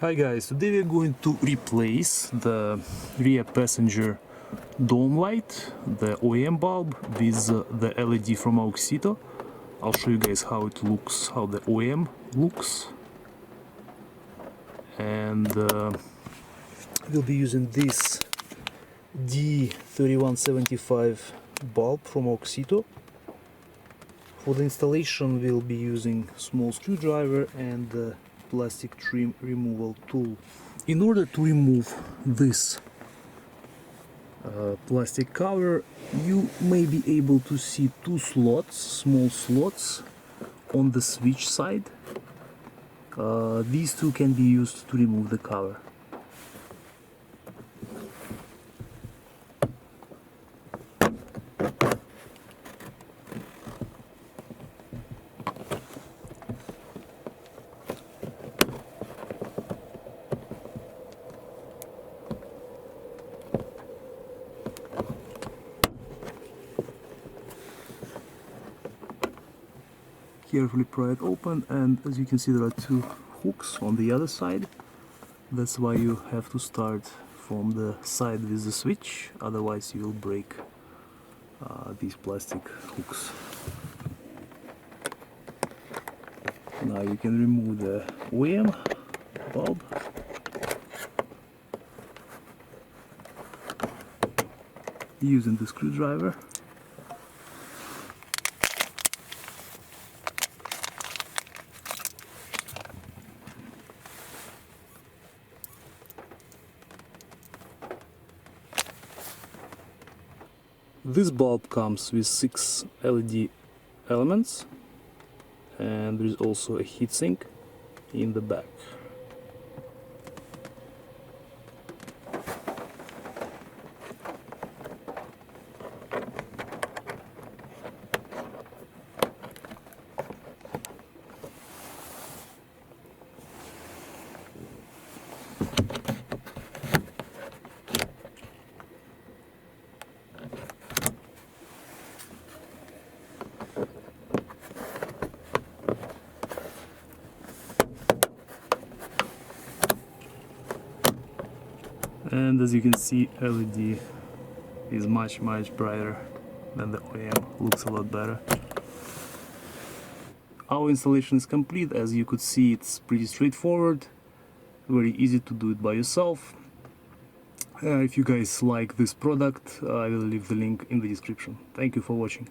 Hi guys, today we are going to replace the rear passenger dome light, the OEM bulb, with the LED from Auxito. I'll show you guys how it looks, how the OEM looks. And we'll be using this D3175 bulb from Auxito. For the installation we'll be using small screwdriver and the plastic trim removal tool. In order to remove this plastic cover, you may be able to see two slots, small slots on the switch side. These two can be used to remove the cover. Carefully pry it open, and as you can see there are two hooks on the other side. That's why you have to start from the side with the switch, otherwise you will break these plastic hooks. Now you can remove the OEM bulb. Using the screwdriver. This bulb comes with 6 LED elements, and there is also a heatsink in the back. And as you can see, LED is much brighter than the OEM, looks a lot better. Our installation is complete. As you could see, it's pretty straightforward, very easy to do it by yourself. If you guys like this product, I will leave the link in the description. Thank you for watching.